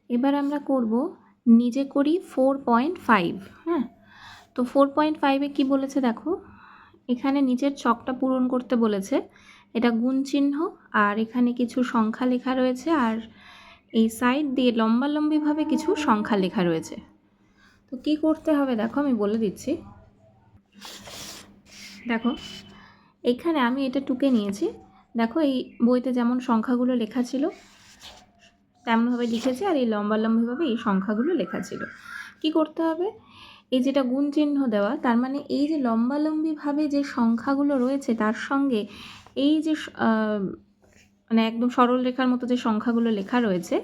এবার আমরা করব নিজে করি 4.5। হ্যাঁ, তো 4.5-এ কী বলেছে দেখো, এখানে নিচের ছকটা পূরণ করতে বলেছে। এটা গুণ চিহ্ন আর এখানে কিছু সংখ্যা লেখা রয়েছে, আর এই সাইড দিয়ে লম্বালম্বিভাবে কিছু সংখ্যা লেখা রয়েছে। তো কি করতে হবে দেখো, আমি বলে দিচ্ছি। দেখো এখানে আমি এটা টুকে নিয়েছি। দেখো এই বইতে যেমন সংখ্যাগুলো লেখা ছিল তেমনভাবে লিখেছি, আর এই লম্বালম্বিভাবে এই সংখ্যাগুলো লেখা ছিল। কি করতে হবে, এই যেটা গুণ চিহ্ন দেওয়া, তার মানে এই যে লম্বালম্বিভাবে যে সংখ্যাগুলো রয়েছে তার সঙ্গে এই যে মানে একদম সরল রেখার মতো যে সংখ্যাগুলো লেখা রয়েছে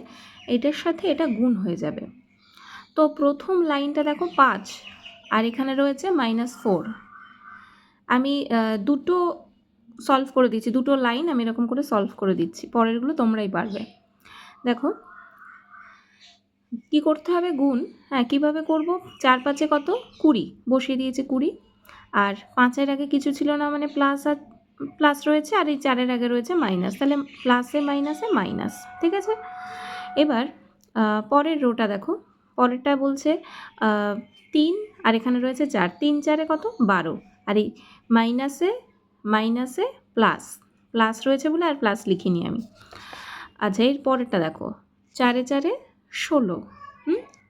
এটার সাথে এটা গুণ হয়ে যাবে। তো প্রথম লাইনটা দেখো 5, আর এখানে রয়েছে -4। আমি দুটো সলভ করে দিচ্ছি, দুটো লাইন আমি এরকম করে সলভ করে দিচ্ছি, পরেরগুলো তোমরাই পারবে। দেখো কি করতে হবে, গুণ। হ্যাঁ, কীভাবে করব, 4 5-এ কত, 20, বসিয়ে দিয়েছে 20, আর 5-এর আগে কিছু ছিল না মানে প্লাস, আর প্লাস রয়েছে, আর এই 4-এর আগে রয়েছে মাইনাস, তাহলে প্লাসে মাইনাসে মাইনাস। ঠিক আছে, এবার পরের রোটা দেখো, পরেরটা বলছে 3, আর এখানে রয়েছে 4, 3 4-এ কত, 12, আর এই মাইনাসে মাইনাসে প্লাস, প্লাস রয়েছে বলে আর প্লাস লিখিনি আমি। আচ্ছা, এর পরেরটা দেখো, 4-এ 4-এ 16,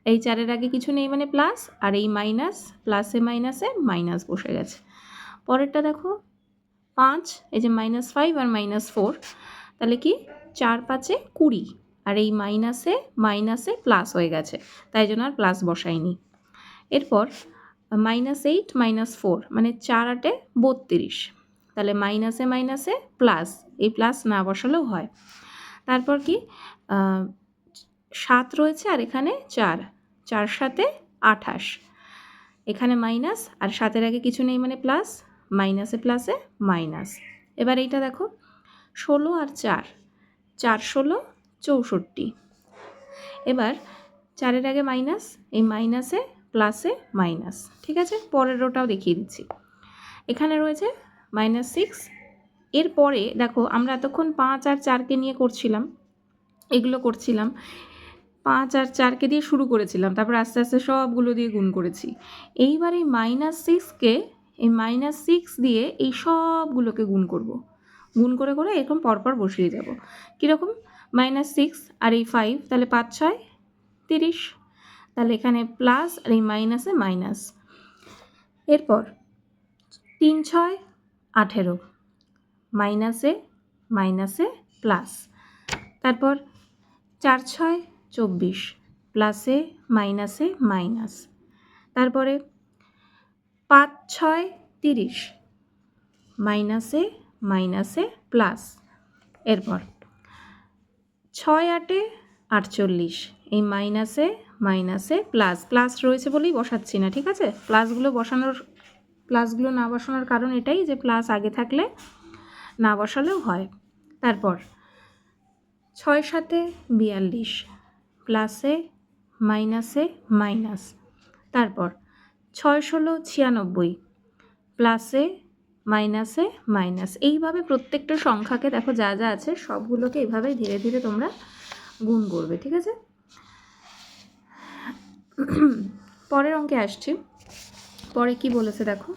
এই 4-এর আগে কিছু নেই মানে প্লাস, আর এই মাইনাস, প্লাসে মাইনাসে মাইনাস বসে গেছে। পরেরটা দেখো 5, এই যে -5 আর -4, তাহলে কি 4 5-এ 20, আর এই মাইনাসে মাইনাসে প্লাস হয়ে গেছে, তাই জন্য আর প্লাস বসাইনি। এরপর -8 -4 মানে 4 8-এ 32, তাহলে মাইনাসে মাইনাসে প্লাস, এই প্লাস না বসালেও হয়। তারপর কি 7 রয়েছে, আর এখানে 4, 4 7-এ 28, এখানে মাইনাস, আর 7-এর আগে কিছু নেই মানে প্লাস, মাইনাসে প্লাসে মাইনাস। এবার এইটা দেখো 16 আর 4, 4 16 64, এবার 4-এর আগে মাইনাস, এই মাইনাসে প্লাসে মাইনাস। ঠিক আছে, পরের রোটাও দেখিয়ে দিচ্ছি। এখানে রয়েছে -6, এরপরে দেখো আমরা এতক্ষণ 5 আর 4-কে নিয়ে করছিলাম, এগুলো করছিলাম, 5 আর 4-কে দিয়ে শুরু করেছিলাম, তারপর আস্তে আস্তে সবগুলো দিয়ে গুণ করেছি। এইবার এই -6-কে এই -6 দিয়ে এই সবগুলোকে গুণ করব, গুণ করে করে এরকম পরপর বসিয়ে যাব। কীরকম, -6 আর এই 5, তাহলে 5 6 30, তাহলে এখানে প্লাস, আর এই মাইনাসে মাইনাস। এরপর 3 6 18, মাইনাসে মাইনাসে প্লাস। তারপর 4 6 24, প্লাসে মাইনাসে মাইনাস। তারপরে 5 6 30, মাইনাসে মাইনাসে প্লাস। এরপর 6 8-এ 48, এই মাইনাসে মাইনাসে প্লাস, প্লাস রয়েছে বলেই বসাচ্ছি না। ঠিক আছে, প্লাসগুলো না বসানোর কারণ এটাই যে প্লাস আগে থাকলে না বসালেও হয়। তারপর 6 7-এ 42, প্লাসে মাইনাসে মাইনাস। তারপর 6 16 96, প্লাসে মাইনাসে মাইনাস। এইভাবে প্রত্যেকটা সংখ্যাকে দেখো যা যা আছে সবগুলোকে এইভাবে ধীরে ধীরে তোমরা গুণ করবে। ঠিক আছে, পরের অঙ্কে আসছি। পরে কি বলেছে দেখো,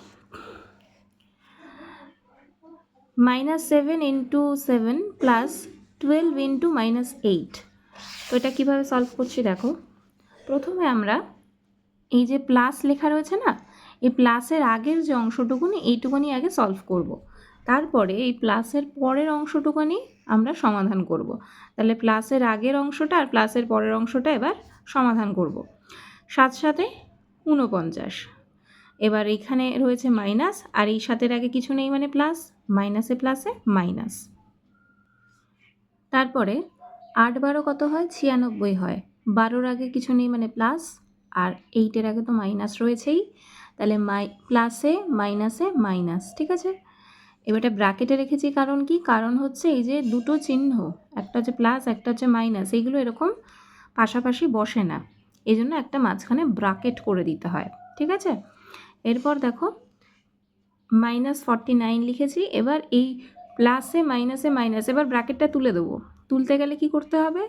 -7 × 7 + 12 × -8। তো এটা কীভাবে সলভ করছি দেখো, প্রথমে আমরা এই যে প্লাস লেখা রয়েছে না, এই প্লাসের আগের যে অংশটুকুনি এইটুকুনি আগে সলভ করব, তারপরে এই প্লাসের পরের অংশটুকুনি আমরা সমাধান করব। তাহলে প্লাসের আগের অংশটা আর প্লাসের পরের অংশটা এবার সমাধান করব। 7 7-এ 49, এবার এইখানে রয়েছে মাইনাস, আর এই 7-এর আগে কিছু নেই মানে প্লাস, মাইনাসে প্লাসে মাইনাস। তারপরে 8 12 কত হয়, 96 হয়, 12-র আগে কিছু নেই মানে প্লাস, আর 8-এর আগে তো মাইনাস রয়েছেই, তাহলে প্লাসে মাইনাসে মাইনাস। ঠিক আছে, এবারটা ব্র্যাকেটে রেখেছি, কারণ কি, কারণ হচ্ছে এই যে দুটো চিহ্ন, একটা হচ্ছে প্লাস একটা হচ্ছে মাইনাস, এইগুলো এরকম পাশাপাশি বসে না, এই জন্য একটা মাঝখানে ব্র্যাকেট করে দিতে হয়। ঠিক আছে, এরপর দেখো -49 লিখেছি। এবার এই প্লাসে মাইনাসে মাইনাস, এবার ব্র্যাকেটটা তুলে দেবো। তুলতে গেলে কি করতে হবে,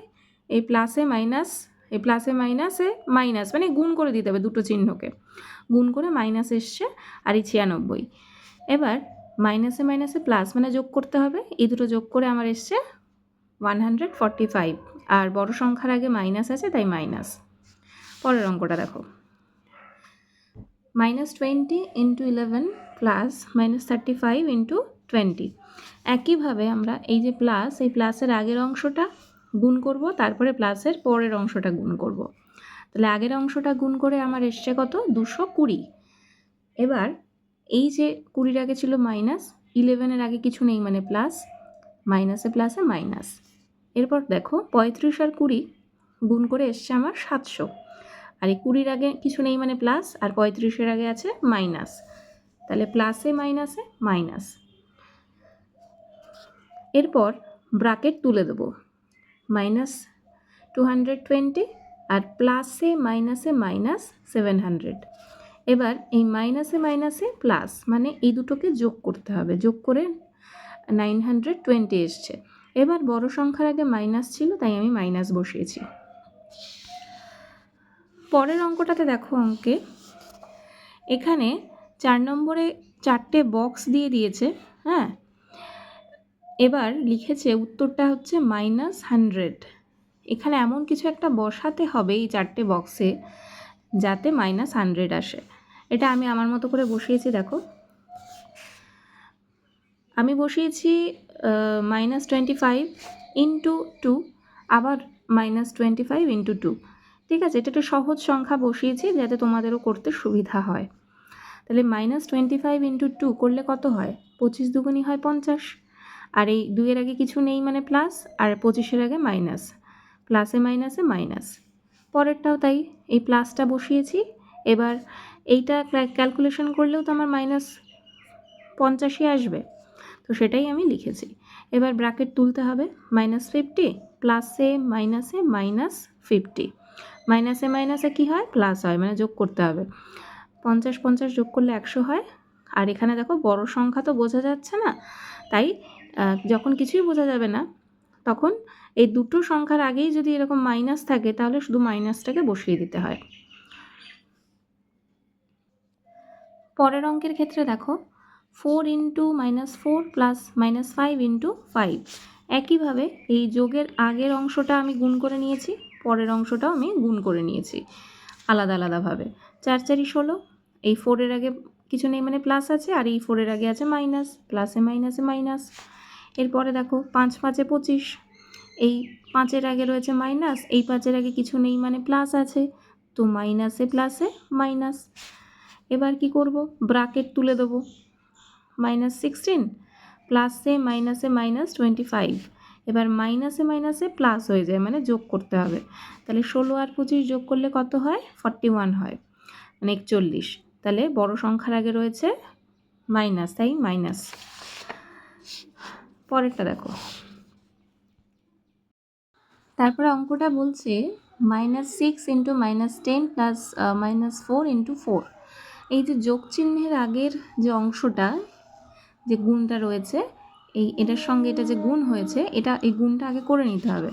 এই প্লাসে মাইনাস এই প্লাসে মাইনাসে মাইনাস মানে গুণ করে দিতে হবে দুটো চিহ্নকে, গুণ করে মাইনাস এসছে আর এই 96। এবার মাইনাসে মাইনাসে প্লাস মানে যোগ করতে হবে, এই দুটো যোগ করে আমার এসছে 145, আর বড় সংখ্যার আগে মাইনাস আছে তাই মাইনাস। পরের অঙ্কটা দেখো, -20 × 11 প্লাস -35 × 20। একইভাবে আমরা এই যে প্লাস, এই প্লাসের আগের অংশটা গুণ করব, তারপরে প্লাসের পরের অংশটা গুণ করব। তাহলে আগের অংশটা গুণ করে আমার এসছে কত, 220। এবার এই যে 20-এর আগে ছিল মাইনাস, 11-এর আগে কিছু নেই মানে প্লাস, মাইনাসে প্লাসে মাইনাস। এরপর দেখো 35 আর 20 গুণ করে এসছে আমার 700, আর এই 20-এর আগে কিছু নেই মানে প্লাস, আর 35-এর আগে আছে মাইনাস, তাহলে প্লাসে মাইনাসে মাইনাস। এরপর ব্র্যাকেট তুলে দেবো, -220 আর প্লাসে মাইনাসে -700। এবার এই মাইনাসে মাইনাসে প্লাস মানে এই দুটোকে যোগ করতে হবে, যোগ করে 920 এসছে। এবার বড় সংখ্যার আগে মাইনাস ছিল তাই আমি মাইনাস বসিয়েছি। পরের অঙ্কটাতে দেখো, অঙ্কে এখানে 4 নম্বরে 4টে বক্স দিয়ে দিয়েছে, হ্যাঁ। এবার লিখেছে উত্তরটা হচ্ছে -100। এখানে এমন কিছু একটা বসাতে হবে এই 4টে বক্সে যাতে -100 আসে। এটা আমি আমার মতো করে বসিয়েছি, দেখো আমি বসিয়েছি -25 × 2, আবার -25 × 2। ঠিক আছে, এটা একটা সহজ সংখ্যা বসিয়েছি যাতে তোমাদেরও করতে সুবিধা হয়। তাহলে -25 × 2 করলে কত হয়, 25 দুগুণী হয় 50, আর এই 2-এর আগে কিছু নেই মানে প্লাস, আর 25-এর আগে মাইনাস, প্লাসে মাইনাসে মাইনাস। পরেরটাও তাই, এই প্লাসটা বসিয়েছি। এবার এইটা ক্যালকুলেশন করলেও তো আমার -50 আসবে, তো সেটাই আমি লিখেছি। এবার ব্র্যাকেট তুলতে হবে, -50 প্লাসে মাইনাসে -50, মাইনাসে মাইনাসে কী হয়, প্লাস হয়, মানে যোগ করতে হবে। 50 50 যোগ করলে 100 হয়। আর এখানে দেখো বড় সংখ্যা তো বোঝা যাচ্ছে না, তাই যখন কিছুই বোঝা যাবে না তখন এই দুটো সংখ্যার আগেই যদি এরকম মাইনাস থাকে তাহলে শুধু মাইনাসটাকে বসিয়ে দিতে হয়। পরের অঙ্কের ক্ষেত্রে দেখো 4 × -4 প্লাস -5 × 5। একইভাবে এই যোগের আগের অংশটা আমি গুণ করে নিয়েছি, পরের অংশটাও আমি গুণ করে নিয়েছি আলাদা আলাদাভাবে। 4 4 16, এই 4-এর আগে কিছু নেই মানে প্লাস আছে, আর এই 4-এর আগে আছে মাইনাস, প্লাসে মাইনাসে মাইনাস। এরপরে দেখো 5 5 25, এই 5-এর আগে রয়েছে মাইনাস, এই 5-এর আগে কিছু নেই মানে প্লাস আছে, তো মাইনাসে প্লাসে মাইনাস। এবার কি করব, ব্র্যাকেট তুলে দেবো, -16 প্লাসে মাইনাসে -25। এবার মাইনাসে মাইনাসে প্লাস হয়ে যায় মানে যোগ করতে হবে, তাহলে 16 আর 25 যোগ করলে কত হয়, 41 হয়, মানে 41। তাহলে বড় সংখ্যার আগে রয়েছে মাইনাস, তাই মাইনাস। পরেরটা দেখো, তারপরে অঙ্কটা বলছে -6 × -10 প্লাস -4 × 4। এই যে যোগ চিহ্নের আগের যে অংশটা, যে গুণটা রয়েছে, এটার সঙ্গে এটা যে গুণ হয়েছে, এই গুণটা আগে করে নিতে হবে।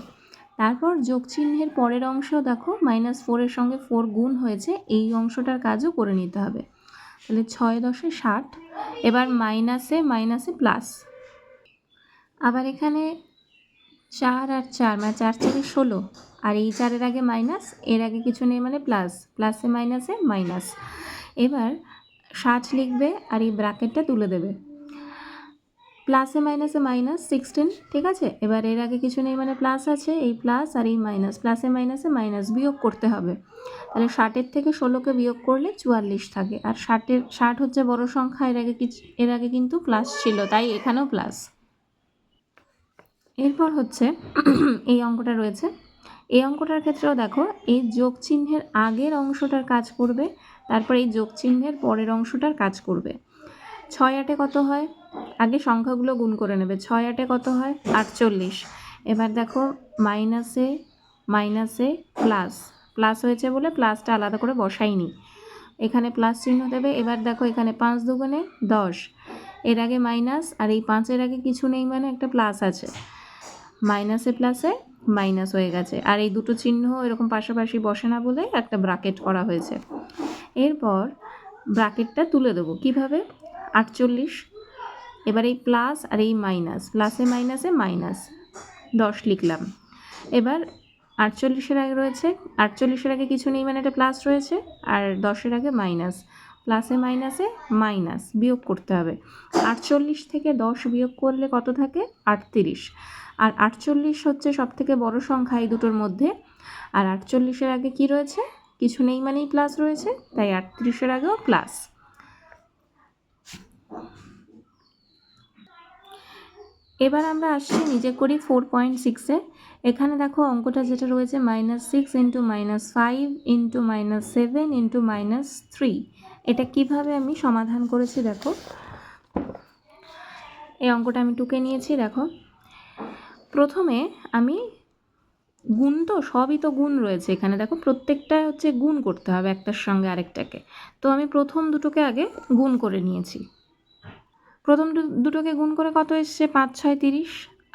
তারপর যোগ চিহ্নের পরের অংশ দেখো -4-এর সঙ্গে 4 গুণ হয়েছে, এই অংশটার কাজও করে নিতে হবে। তাহলে 6 10 60। এবার মাইনাসে মাইনাসে প্লাস, আবার এখানে 4 আর 4 মানে 4 4 16, আর এই 4-এর আগে মাইনাস, এর আগে কিছু নেই মানে প্লাস, প্লাসে মাইনাসে মাইনাস। এবার 60 লিখবে আর এই ব্র্যাকেটটা তুলে দেবে, প্লাসে মাইনাসে -16, ঠিক আছে। এবার এর আগে কিছু নেই মানে প্লাস আছে, এই প্লাস আর এই মাইনাস, প্লাসে মাইনাসে মাইনাস, বিয়োগ করতে হবে। তাহলে 60-এর থেকে 16কে বিয়োগ করলে 44 থাকে, আর 60 হচ্ছে বড় সংখ্যা, এর আগে কিন্তু প্লাস ছিল তাই এখানেও প্লাস। এরপর হচ্ছে এই অঙ্কটা রয়েছে, এই অঙ্কটার ক্ষেত্রেও দেখো এই যোগ চিহ্নের আগের অংশটার কাজ করবে, তারপর এই যোগ চিহ্নের পরের অংশটার কাজ করবে। 6 8-এ কত হয়, আগে সংখ্যাগুলো গুণ করে নেবে। 6 8-এ কত হয়, 48। এবার দেখো মাইনাসে মাইনাসে প্লাস, প্লাস হয়েছে বলে প্লাসটা আলাদা করে বসাইনি, এখানে প্লাস চিহ্ন দেবে। এবার দেখো এখানে 5 দুগুণে 10, এর আগে মাইনাস, আর এই 5-এর আগে কিছু নেই মানে একটা প্লাস আছে, মাইনাসে প্লাসে মাইনাস হয়ে গেছে, আর এই দুটো চিহ্ন এরকম পাশাপাশি বসে না বলে একটা ব্র্যাকেট করা হয়েছে। এরপর ব্র্যাকেটটা তুলে দেবো কীভাবে, 48, এবার এই প্লাস আর এই মাইনাস, প্লাসে মাইনাসে মাইনাস, 10 লিখলাম। এবার 48-এর আগে রয়েছে, 48-এর আগে কিছু নেই মানে এটা প্লাস রয়েছে, আর 10-এর আগে মাইনাস, প্লাসে মাইনাসে মাইনাস, বিয়োগ করতে হবে। 48 থেকে 10 বিয়োগ করলে কত থাকে, 38। আর 48 হচ্ছে সবথেকে বড় সংখ্যা এই দুটোর মধ্যে, আর 48-এর আগে কি রয়েছে, কিছু নেই মানেই প্লাস রয়েছে, তাই 38-এর আগেও প্লাস। এবার আমরা আসছি নিজে করি 4.6-এ। এখানে দেখো অঙ্কটা যেটা রয়েছে -6 ইন্টু -5 ইন্টু -7 ইন্টু -3, এটা কিভাবে আমি সমাধান করেছি দেখো। এই অঙ্কটা আমি টুকে নিয়েছি। দেখো প্রথমে আমি গুণ, তো সবই তো গুণ রয়েছে এখানে, দেখো প্রত্যেকটা হচ্ছে গুণ করতে হবে একটার সঙ্গে আরেকটাকে, তো আমি প্রথম দুটোকে আগে গুণ করে নিয়েছি। প্রথম দুটোকে গুণ করে কত এসছে, 5 6 30,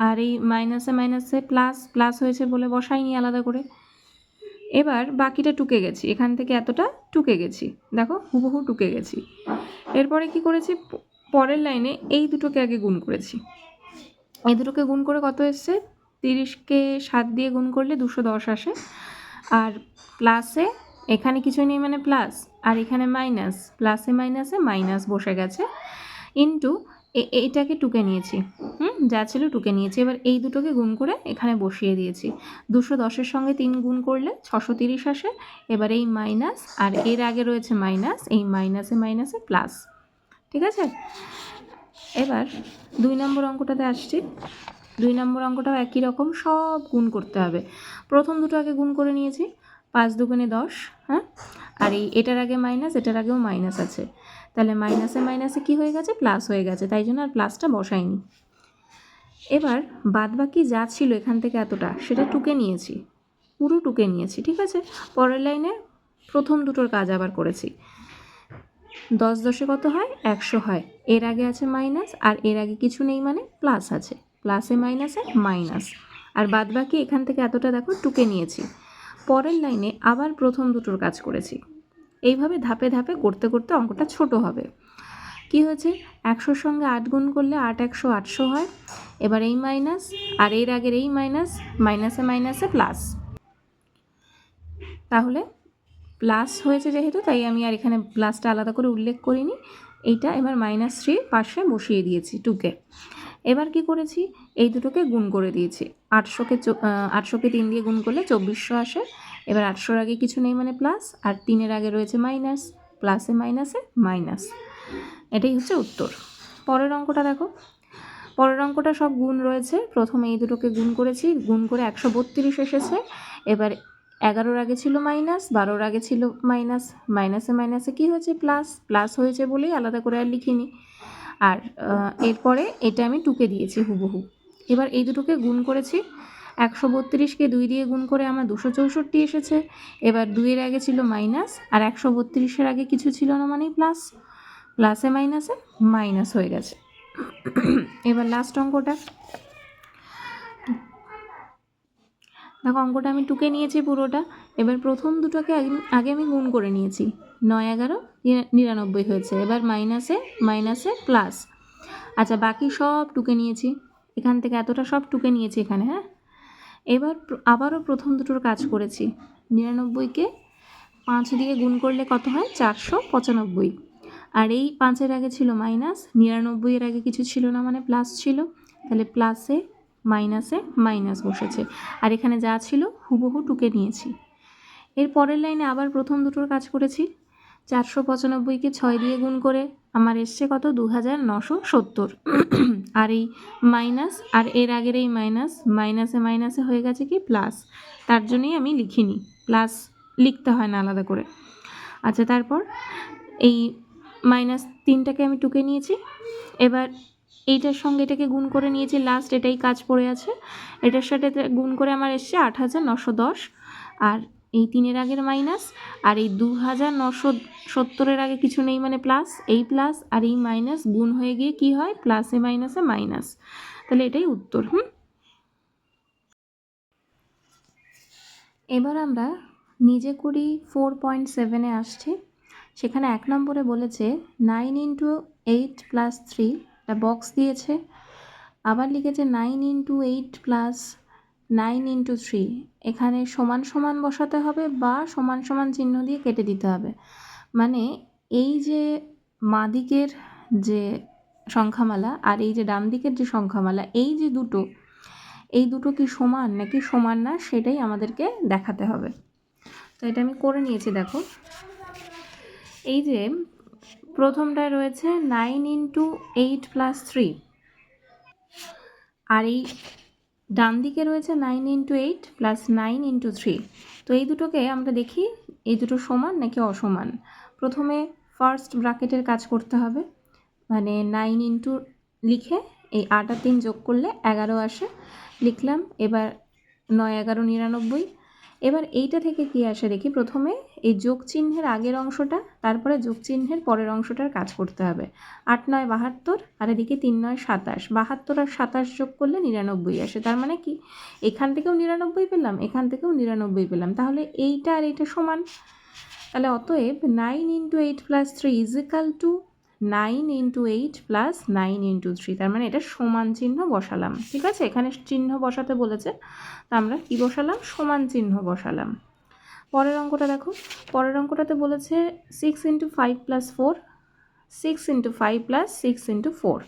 আর এই মাইনাসে মাইনাসে প্লাস, প্লাস হয়েছে বলে বসাইনি আলাদা করে। এবার বাকিটা টুকে গেছি, এখান থেকে এতটা টুকে গেছি, দেখো হুবহু টুকে গেছি। এরপরে কি করেছি, পরের লাইনে এই দুটোকে আগে গুণ করেছি। এই দুটোকে গুণ করে কত এসছে, 30-কে 7 দিয়ে গুণ করলে 210 আসে, আর প্লাসে এখানে কিছুই নেই মানে প্লাস, আর এখানে মাইনাস, প্লাসে মাইনাসে মাইনাস বসে গেছে, ইন্টু এইটাকে টুকে নিয়েছি, যা ছিল টুকে নিয়েছি। এবার এই দুটোকে গুণ করে এখানে বসিয়ে দিয়েছি। 210-এর সঙ্গে 3 গুণ করলে 630 আসে। এবার এই মাইনাস আর এর আগে রয়েছে মাইনাস, এই মাইনাসে মাইনাসে প্লাস, ঠিক আছে। এবার 2 নম্বর অঙ্কটাতে আসছি। 2 নম্বর অঙ্কটাও একই রকম, সব গুণ করতে হবে। প্রথম দুটো আগে গুণ করে নিয়েছি, 5 দুগুণে 10, হ্যাঁ, আর এটার আগে মাইনাস, এটার আগেও মাইনাস আছে, তাহলে মাইনাসে মাইনাসে কি হয়ে গেছে, প্লাস হয়ে গেছে, তাই জন্য আর প্লাসটা বসাইনি। এবার বাদবাকি যা ছিল এখান থেকে এতটা, সেটা টুকে নিয়েছি, পুরো টুকে নিয়েছি, ঠিক আছে। পরের লাইনে প্রথম দুটোর কাজ আবার করেছি। 10 10-এ কত হয়, 100 হয়, এর আগে আছে মাইনাস, আর এর আগে কিছু নেই মানে প্লাস আছে, প্লাসে মাইনাসে মাইনাস, আর বাদবাকি এখান থেকে এতটা দেখো টুকে নিয়েছি। পরের লাইনে আবার প্রথম দুটোর কাজ করেছি। এইভাবে ধাপে ধাপে করতে করতে অঙ্কটা ছোট হবে। কি হয়েছে, 100-র সঙ্গে 8 গুণ করলে 8 100 800 হয়। এবার এই মাইনাস আর এর আগের এই মাইনাস, মাইনাসে মাইনাসে প্লাস, তাহলে প্লাস হয়েছে যেহেতু, তাই আমি আর এখানে প্লাসটা আলাদা করে উল্লেখ করিনি। এইটা এবার -3 পাশে বসিয়ে দিয়েছি টুকে। এবার কি করেছি, এই দুটোকে গুণ করে দিয়েছি। 800-কে 3 দিয়ে গুণ করলে 2400 আসে। এবার 800-র আগে কিছু নেই মানে প্লাস, আর 3-এর আগে রয়েছে মাইনাস, প্লাসে মাইনাসে মাইনাস, এটাই হচ্ছে উত্তর। পরের অঙ্কটা দেখো, পরের অঙ্কটা সব গুণ রয়েছে। প্রথমে এই দুটোকে গুণ করেছি, গুণ করে 132 এসেছে। এবার 11-র আগে ছিল মাইনাস, 12-র আগে ছিল মাইনাস, মাইনাসে মাইনাসে কী হয়েছে, প্লাস, প্লাস হয়েছে বলেই আলাদা করে আর লিখিনি। আর এরপরে এটা আমি টুকে দিয়েছি হুবহু। এবার এই দুটোকে গুণ করেছি, 132-কে 2 দিয়ে গুণ করে আমার 264 এসেছে। এবার 2-এর আগে ছিল মাইনাস, আর 132-এর আগে কিছু ছিল না মানেই প্লাস, প্লাসে মাইনাসে মাইনাস হয়ে গেছে। এবার লাস্ট অঙ্কটা দেখো, অঙ্কটা আমি টুকে নিয়েছি পুরোটা। এবার প্রথম দুটোকে আগে আমি গুণ করে নিয়েছি, 9 11 99 হয়েছে। এবার মাইনাসে মাইনাসে প্লাস, আচ্ছা বাকি সব টুকে নিয়েছি, এখান থেকে এতটা সব টুকে নিয়েছি এখানে, হ্যাঁ। এবার আবারও প্রথম দুটোর কাজ করেছি, 99-কে 5 দিয়ে গুণ করলে কত হয়, 495, আর এই 5-এর আগে ছিল মাইনাস, 99-এর আগে কিছু ছিল না মানে প্লাস ছিল, তাহলে প্লাসে মাইনাসে মাইনাস বসেছে, আর এখানে যা ছিল হুবহু টুকে নিয়েছি। এর পরের লাইনে আবার প্রথম দুটোর কাজ করেছি, 495-কে 6 দিয়ে গুণ করে আমার এসছে কত, 2970, আর এই মাইনাস আর এর আগের এই মাইনাস, মাইনাসে মাইনাসে হয়ে গেছে কি প্লাস, তার জন্যই আমি লিখিনি, প্লাস লিখতে হয় না আলাদা করে। আচ্ছা তারপর এই -3টাকে আমি টুকে নিয়েছি। এবার এইটার সঙ্গে এটাকে গুণ করে নিয়েছি, লাস্ট এটাই কাজ পড়ে আছে, এটার সাথে গুণ করে আমার এসছে 8910, আর এই 3-এর আগের মাইনাস, আর এই 2970-এর আগে কিছু নেই মানে প্লাস, এই প্লাস আর এই মাইনাস গুণ হয়ে গিয়ে কি হয়, প্লাসে মাইনাসে মাইনাস, তাহলে এটাই উত্তর। এবার আমরা নিজে করি 4.7-এ আসছি। সেখানে 1 নম্বরে বলেছে 9 ইন্টু 8 প্লাস 3, একটা বক্স দিয়েছে। আবার লিখেছে 9 ইন্টু 8 প্লাস 9 ইন্টু 3, এখানে সমান সমান বসাতে হবে বা সমান সমান চিহ্ন দিয়ে কেটে দিতে হবে। মানে এই যে বাঁ দিকের যে সংখ্যামালা আর এই যে ডান দিকের যে সংখ্যামালা, এই দুটো কি সমান নাকি সমান না সেটাই আমাদেরকে দেখাতে হবে। তো এটা আমি করে নিয়েছি। দেখো, এই যে প্রথমটায় রয়েছে 9 ইন্টু 8 প্লাস 3, আর এই ডান দিকে রয়েছে 9 ইন্টু 8 প্লাস 9 ইন্টু 3। তো এই দুটোকে আমরা দেখি এই দুটো সমান নাকি অসমান। প্রথমে ফার্স্ট ব্র্যাকেটের কাজ করতে হবে, মানে 9 ইন্টু লিখে এই 8 আর 3 যোগ করলে 11 আসে, লিখলাম। এবার 9 11 99। এবার এইটা থেকে কি আসে দেখি। প্রথমে এই যোগ চিহ্নের আগের অংশটা, তারপরে যোগ চিহ্নের পরের অংশটার কাজ করতে হবে। 8 9 72, আর এদিকে 3 9 27। 72 আর 27 যোগ করলে 99 আসে। তার মানে কি এখান থেকেও 99 পেলাম, এখান থেকেও 99 পেলাম, তাহলে এইটা আর এইটা সমান। তাহলে অতএব 9 into 8 plus 3 is equal to 9 into 8 plus 9 into 3। তার মানে এটা সমান চিহ্ন বসালাম। ঠিক আছে, এখানে চিহ্ন বসাতে বলেছে, তা আমরা কি বসালাম, সমান চিহ্ন বসালাম। পরের অঙ্কটা দেখো, পরের অঙ্কটাতে বলেছে 6 into 5 plus 4, 6 into 5 plus 6 into 4,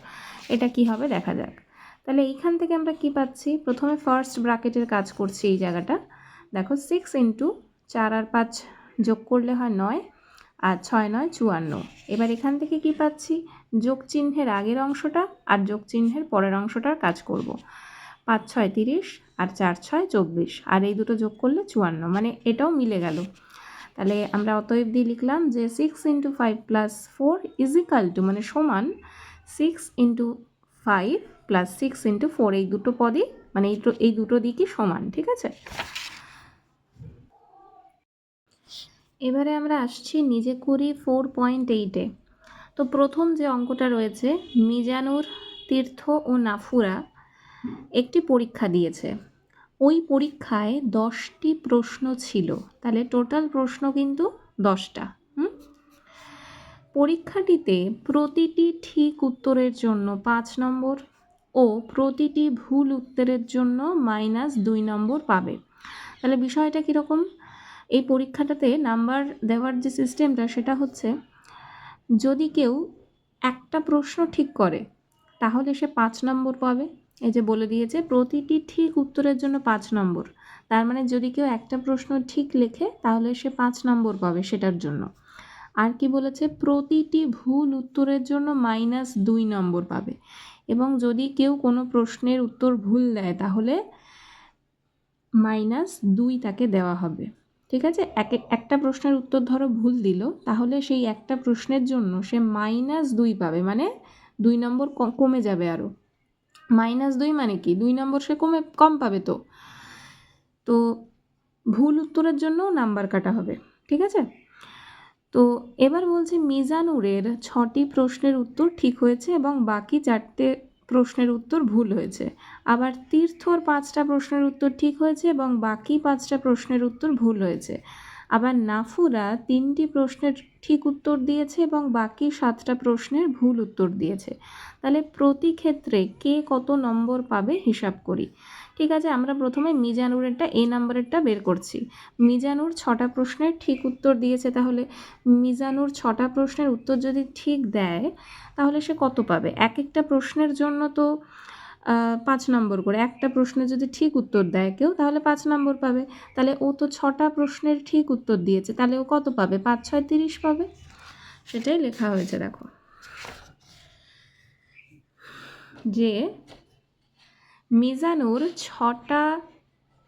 এটা কি হবে দেখা যাক। তাহলে এইখান থেকে আমরা কি পাচ্ছি, প্রথমে ফার্স্ট ব্র্যাকেটের কাজ করছি এই জায়গাটা। দেখো 6 ইন্টু 4 আর 5 যোগ করলে হয় 9, আর 6 9 54। এবার এখান থেকে কি পাচ্ছি, যোগ চিহ্নের আগের অংশটা আর যোগ চিহ্নের পরের অংশটার কাজ করব। 5 6 30 আর 4 6 24, আর এই দুটো যোগ করলে 54, মানে এটাও মিলে গেল। তাহলে আমরা অতএব দিয়ে লিখলাম যে 6 into 5 plus 4 is equal to, মানে সমান 6 ইন্টু 5 প্লাস 6 ইন্টু 4, এই দুটো পদই মানে এই দুটো দিকই সমান। ঠিক আছে, এবারে আমরা আসছি নিজে করি 4.8-এ। তো প্রথম যে অঙ্কটা রয়েছে, মিজানুর, তীর্থ ও নাফুরা একটি পরীক্ষা দিয়েছে। ওই পরীক্ষায় 10টি প্রশ্ন ছিল, তাহলে টোটাল প্রশ্ন কিন্তু 10টা। পরীক্ষাটিতে প্রতিটি ঠিক উত্তরের জন্য 5 নম্বর ও প্রতিটি ভুল উত্তরের জন্য -2 নম্বর পাবে। তাহলে বিষয়টা কীরকম, এই পরীক্ষাটাতে নাম্বার দেওয়ার যে সিস্টেমটা সেটা হচ্ছে, যদি কেউ একটা প্রশ্ন ঠিক করে তাহলে সে 5 নম্বর পাবে। এই যে বলে দিয়েছে প্রতিটি ঠিক উত্তরের জন্য 5 নম্বর, তার মানে যদি কেউ একটা প্রশ্ন ঠিক লেখে তাহলে সে 5 নম্বর পাবে সেটার জন্য। আর কি বলেছে, প্রতিটি ভুল উত্তরের জন্য -2 নম্বর পাবে, এবং যদি কেউ কোনো প্রশ্নের উত্তর ভুল দেয় তাহলে -2 তাকে দেওয়া হবে। ঠিক আছে, একটা প্রশ্নের উত্তর ধরো ভুল দিল, তাহলে সেই একটা প্রশ্নের জন্য সে -2 পাবে, মানে 2 নম্বর কমে যাবে আরও। -2 মানে কি 2 নম্বর সে কম পাবে। তো ভুল উত্তরের জন্যও নাম্বার কাটা হবে। ঠিক আছে, তো এবার বলছে মিজানুরের 6টি প্রশ্নের উত্তর ঠিক হয়েছে এবং বাকি 4টে প্রশ্নের উত্তর ভুল হয়েছে। আবার তীর্থর 5টা প্রশ্নের উত্তর ঠিক হয়েছে এবং বাকি 5টা প্রশ্নের উত্তর ভুল হয়েছে। আবার নাফুরা 3টি প্রশ্নের ঠিক উত্তর দিয়েছে এবং বাকি 7টা প্রশ্নের ভুল উত্তর দিয়েছে। তাহলে প্রতি ক্ষেত্রে কে কত নম্বর পাবে হিসাব করি। ঠিক আছে, আমরা প্রথমে মিজানুরেরটা, এই নাম্বারেরটা বের করছি। মিজানুর 6টা প্রশ্নের ঠিক উত্তর দিয়েছে, তাহলে মিজানুর 6টা প্রশ্নের উত্তর যদি ঠিক দেয় তাহলে সে কত পাবে। এক একটা প্রশ্নের জন্য তো 5 নম্বর করে, একটা প্রশ্নে যদি ঠিক উত্তর দেয় কেউ তাহলে 5 নম্বর পাবে। তাহলে ও তো 6টা প্রশ্নের ঠিক উত্তর দিয়েছে, তাহলে ও কত পাবে, 5 6 30 পাবে। সেটাই লেখা হয়েছে। দেখো যে মিজানুর 6টা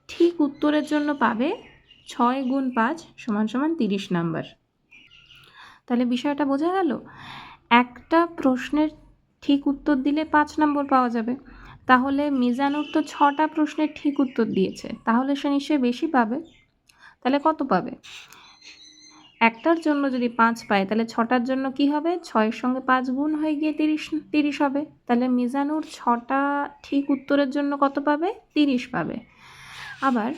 ঠিক উত্তরের জন্য পাবে 6 গুণ 5 = 30 নাম্বার। তাহলে বিষয়টা বোঝা গেল, একটা প্রশ্নের ঠিক উত্তর দিলে 5 নম্বর পাওয়া যাবে। তাহলে মিজানুর তো 6টা প্রশ্নের ঠিক উত্তর দিয়েছে, তাহলে সে নিশ্চয়ই বেশি পাবে। তাহলে কত পাবে, একটার জন্য যদি 5 পায় তাহলে 6টার জন্য কি হবে, 6-এর সঙ্গে 5 গুণ হয়ে গিয়ে 30 হবে। তাহলে মিজানুর 6টা ঠিক উত্তরের জন্য কত পাবে, 30 পাবে। আবার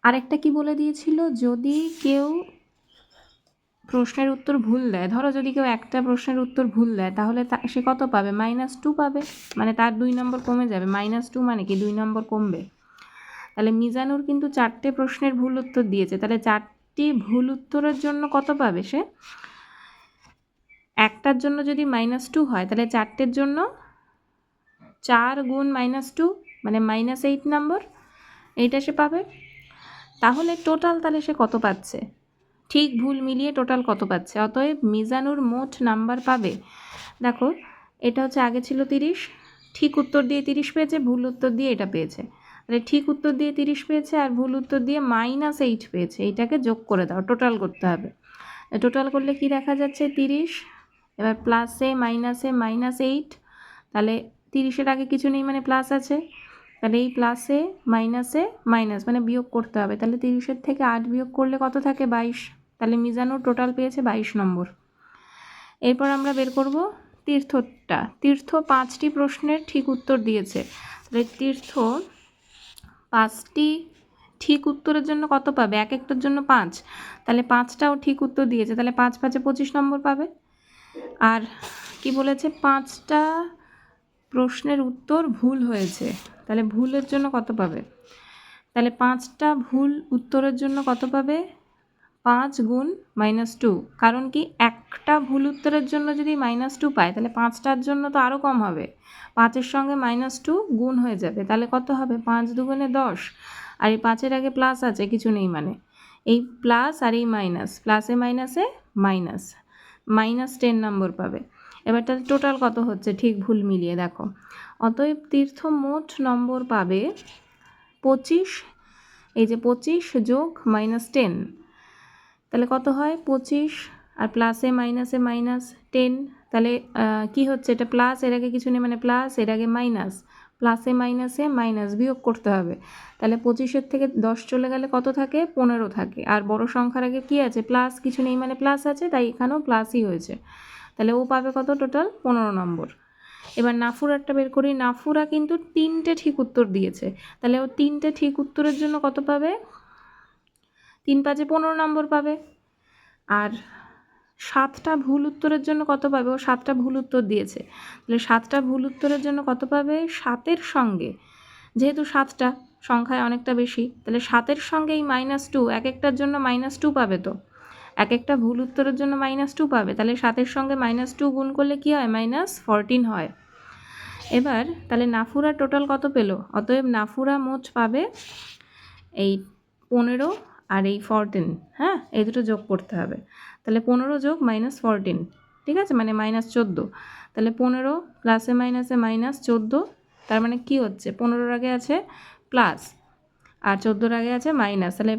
আরেকটা কি বলে দিয়েছিল, যদি কেউ প্রশ্নের উত্তর ভুল দেয়, ধরো যদি কেউ একটা প্রশ্নের উত্তর ভুল দেয়, তাহলে সে কত পাবে? -2 পাবে, মানে তার 2 নম্বর কমে যাবে। -2 মানে কি 2 নম্বর কমবে। তাহলে মিজানুর কিন্তু 4টে প্রশ্নের ভুল উত্তর দিয়েছে, তাহলে 4টি ভুল উত্তরের জন্য কত পাবে সে? একটার জন্য যদি -2 হয়, তাহলে 4টের জন্য 4 গুণ -2 মানে -8 নম্বর, এইটা সে পাবে। তাহলে টোটাল তাহলে সে কত পাচ্ছে? ঠিক ভুল মিলিয়ে টোটাল কত পাচ্ছে? অতএব মিজানুর মোট নাম্বার পাবে, দেখো এটা হচ্ছে আগে ছিল 30, ঠিক উত্তর দিয়ে 30 পেয়েছে, ভুল উত্তর দিয়ে এটা পেয়েছে। তাহলে ঠিক উত্তর দিয়ে 30 পেয়েছে আর ভুল উত্তর দিয়ে -8 পেয়েছে, এইটাকে যোগ করে দাও, টোটাল করতে হবে। টোটাল করলে কি দেখা যাচ্ছে? 30, এবার প্লাসে মাইনাসে -8, তাহলে 30-এর আগে কিছু নেই মানে প্লাস আছে, তাহলে এই প্লাসে মাইনাসে মাইনাস মানে বিয়োগ করতে হবে। তাহলে 30-এর থেকে 8 বিয়োগ করলে কত থাকে? 22। তাহলে মিজানুর টোটাল পেয়েছে 22 নম্বর। এরপর আমরা বের করব তীর্থটা। তীর্থ 5টি প্রশ্নের ঠিক উত্তর দিয়েছে, তাহলে তীর্থ 5টি ঠিক উত্তরের জন্য কত পাবে? এক একটার জন্য 5, তাহলে 5টাও ঠিক উত্তর দিয়েছে, তাহলে 5 5-এ 25 নম্বর পাবে। আর কি বলেছে? 5টা প্রশ্নের উত্তর ভুল হয়েছে, তাহলে ভুলের জন্য কত পাবে? তাহলে 5টা ভুল উত্তরের জন্য কত পাবে? 5 গুণ -2, কারণ কি একটা ভুল উত্তরের জন্য যদি -2 পায়, তাহলে 5টার জন্য তো আরও কম হবে, 5-এর সঙ্গে -2 গুণ হয়ে যাবে, তাহলে কত হবে? 5 দুগুণে 10, আর এই 5-এর আগে প্লাস আছে, কিছু নেই মানে এই প্লাস আর এই মাইনাস, প্লাসে মাইনাসে মাইনাস, -10 নম্বর পাবে। এবার তাহলে টোটাল কত হচ্ছে ঠিক ভুল মিলিয়ে দেখো। অতএব তীর্থ মোট নম্বর পাবে 25, এই যে 25 যোগ -10, তাহলে কত হয়? 25 আর প্লাসে মাইনাসে -10, তাহলে কি হচ্ছে? এটা প্লাস, এর আগে কিছু নেই মানে প্লাস, এর আগে মাইনাস, প্লাসে মাইনাসে মাইনাস বিয়োগ করতে হবে। তাহলে 25-এর থেকে 10 চলে গেলে কত থাকে? 15 থাকে। আর বড় সংখ্যার আগে কি আছে? প্লাস, কিছু নেই মানে প্লাস আছে, তাই এখানেও প্লাসই হয়েছে। তাহলে ও পাবে কত? টোটাল 15 নম্বর। এবার নাফুরারটা বের করি। নাফুরা কিন্তু 3টে ঠিক উত্তর দিয়েছে, তাহলে ও 3টে ঠিক উত্তরের জন্য কত পাবে? 3 5-এ 15 নম্বর পাবে। আর 7টা ভুল উত্তরের জন্য কত পাবে? ও 7টা ভুল উত্তর দিয়েছে, তাহলে 7টা ভুল উত্তরের জন্য কত পাবে? 7-এর সঙ্গে, যেহেতু 7টা সংখ্যায় অনেকটা বেশি, তাহলে 7-এর সঙ্গে এই -2, এক একটার জন্য -2 পাবে, তো এক একটা ভুল উত্তরের জন্য -2 পাবে, তাহলে 7-এর সঙ্গে -2 গুণ করলে কি হয়? -14 হয়। এবার তাহলে নাফুরা টোটাল কত পেল? অতএব নাফুরা মোট পাবে এই 15 আর এই 14, হ্যাঁ, এই দুটো যোগ করতে হবে। তাহলে 15 যোগ -14, ঠিক আছে, মানে -14। তাহলে 15 প্লাসে মাইনাসে -14, তার মানে কি হচ্ছে? 15-এর আগে আছে প্লাস আর 14-এর আগে আছে মাইনাস, তাহলে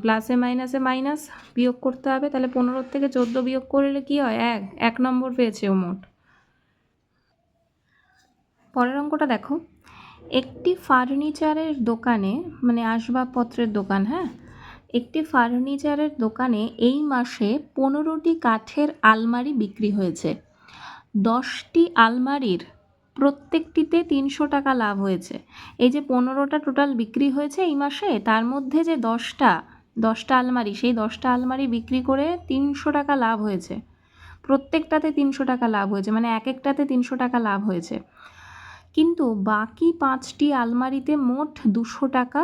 প্লাসে মাইনাসে মাইনাস বিয়োগ করতে হবে। তাহলে 15 থেকে 14 বিয়োগ করলে কি হয়? 1 নম্বর পেয়েছে ও মোট। পরের অঙ্কটা দেখো। একটি ফার্নিচারের দোকানে, মানে আসবাবপত্রের দোকান, হ্যাঁ, একটি ফার্নিচারের দোকানে এই মাসে 15টি কাঠের আলমারি বিক্রি হয়েছে। 10টি আলমারির প্রত্যেকটিতে 300 টাকা লাভ হয়েছে। এই যে 15টা টোটাল বিক্রি হয়েছে এই মাসে, তার মধ্যে যে 10টা আলমারি, সেই 10টা আলমারি বিক্রি করে 300 টাকা লাভ হয়েছে। প্রত্যেকটাতে 300 টাকা লাভ হয়েছে, মানে এক একটাতে 300 টাকা লাভ হয়েছে। কিন্তু বাকি 5টি আলমারিতে মোট 200 টাকা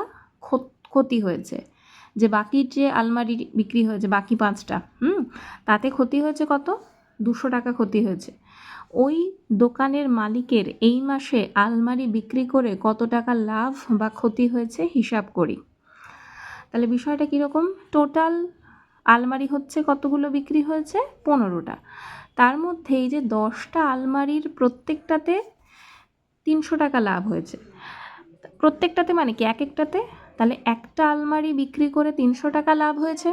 ক্ষতি হয়েছে। যে বাকি যে আলমারি বিক্রি হয়েছে বাকি 5টা, তাতে ক্ষতি হয়েছে কত? 200 টাকা ক্ষতি হয়েছে। ওই দোকানের মালিকের এই মাসে আলমারি বিক্রি করে কত টাকা লাভ বা ক্ষতি হয়েছে হিসাব করি। তাহলে বিষয়টা কীরকম? টোটাল আলমারি হচ্ছে কতগুলো বিক্রি হয়েছে? 15টা। তার মধ্যে এই যে 10টা আলমারির প্রত্যেকটাতে 300 টাকা লাভ হয়েছে। প্রত্যেকটাতে মানে কি? এক একটাতে। তাহলে একটা আলমারি বিক্রি করে 300 টাকা লাভ হয়েছে,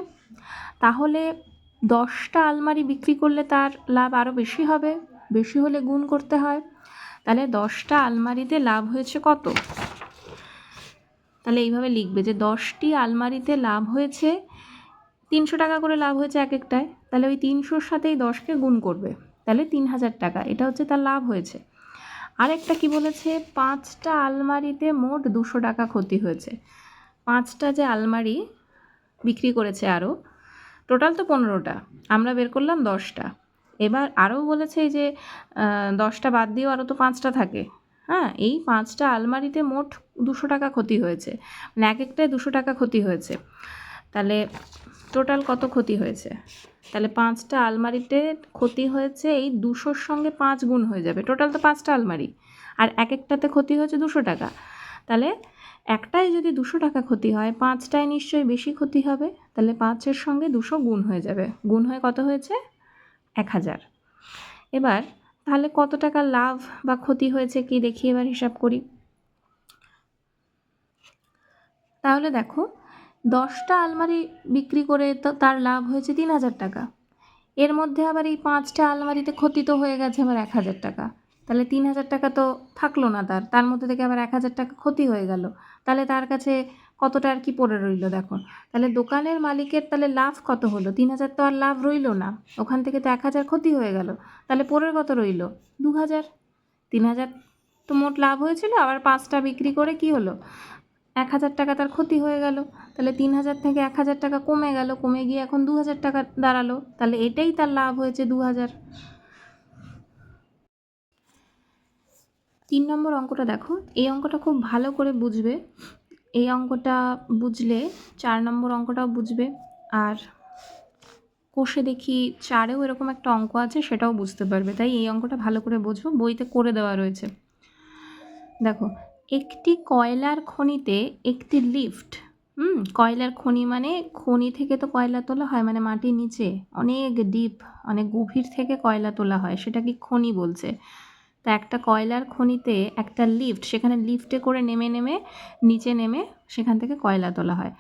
তাহলে 10টা আলমারি বিক্রি করলে তার লাভ আরও বেশি হবে, বেশি হলে গুণ করতে হয়। তাহলে 10টা আলমারিতে লাভ হয়েছে কত? তাহলে এইভাবে লিখবে যে 10টি আলমারিতে লাভ হয়েছে 300 টাকা করে লাভ হয়েছে এক একটায়, তাহলে ওই 300-র সাথেই 10কে গুণ করবে, তাহলে 3000 টাকা, এটা হচ্ছে তার লাভ হয়েছে। আরেকটা কি বলেছে? 5টা আলমারিতে মোট 200 টাকা ক্ষতি হয়েছে। 5টা যে আলমারি বিক্রি করেছে আরও, টোটাল তো 15টা, আমরা বের করলাম 10টা। এবার আরও বলেছে এই যে 10টা বাদ দিয়েও আরও তো 5টা থাকে। হ্যাঁ, এই 5টা আলমারিতে মোট 200 টাকা ক্ষতি হয়েছে, মানে এক একটায় 200 টাকা ক্ষতি হয়েছে। তাহলে টোটাল কত ক্ষতি হয়েছে? তাহলে 5টা আলমারিতে ক্ষতি হয়েছে এই 200-র সঙ্গে 5 গুণ হয়ে যাবে, টোটাল তো 5টা আলমারি, আর এক একটাতে ক্ষতি হয়েছে 200 টাকা। তাহলে একটায় যদি 200 টাকা ক্ষতি হয়, 5টায় নিশ্চয়ই বেশি ক্ষতি হবে, তাহলে 5-এর সঙ্গে 200 গুণ হয়ে যাবে, গুণ হয়ে কত হয়েছে? 1000। এবার তাহলে কত টাকা লাভ বা ক্ষতি হয়েছে কি দেখি, এবার হিসাব করি। তাহলে দেখো, 10টা আলমারি বিক্রি করে তো তার লাভ হয়েছে 3000 টাকা। এর মধ্যে আবার এই 5টা আলমারিতে ক্ষতি তো হয়ে গেছে আবার 1000 টাকা। তাহলে 3000 টাকা তো থাকলো না, তার মধ্যে থেকে আবার 1000 টাকা ক্ষতি হয়ে গেল। তাহলে তার কাছে কতটা আর কি পড়ে রইল দেখো। তাহলে দোকানের মালিকের তাহলে লাভ কত হলো? 3000 তো আর লাভ রইল না, ওখান থেকে তো 1000 ক্ষতি হয়ে গেল। তাহলে পরের কত রইল? 2000। 3000 তো মোট লাভ হয়েছিল, আবার 5টা বিক্রি করে কি হলো? 1000 টাকা তার ক্ষতি হয়ে গেল। তাহলে 3000 থেকে 1000 টাকা কমে গেল, কমে গিয়ে এখন 2000 টাকা দাঁড়ালো। তাহলে এটাই তার লাভ হয়েছে 2000। 3 নম্বর অঙ্কটা দেখো, এই অঙ্কটা খুব ভালো করে বুঝবে। এই অঙ্কটা বুঝলে 4 নম্বর অঙ্কটাও বুঝবে, আর কোষে দেখি 4এও এরকম একটা অঙ্ক আছে, সেটাও বুঝতে পারবে। তাই এই অঙ্কটা ভালো করে বোঝো, বইতে করে দেওয়া রয়েছে। দেখো, একটি কয়লার খনিতে একটি লিফট, কয়লার খনি মানে খনি থেকে তো কয়লা তোলা হয়, মানে মাটির নিচে অনেক ডিপ, অনেক গভীর থেকে কয়লা তোলা হয়, সেটা কি খনি বলছে। তা একটা কয়লার খনিতে একটা লিফট, সেখানে লিফটে করে নেমে নেমে নিচে নেমে সেখান থেকে কয়লা তোলা হয়।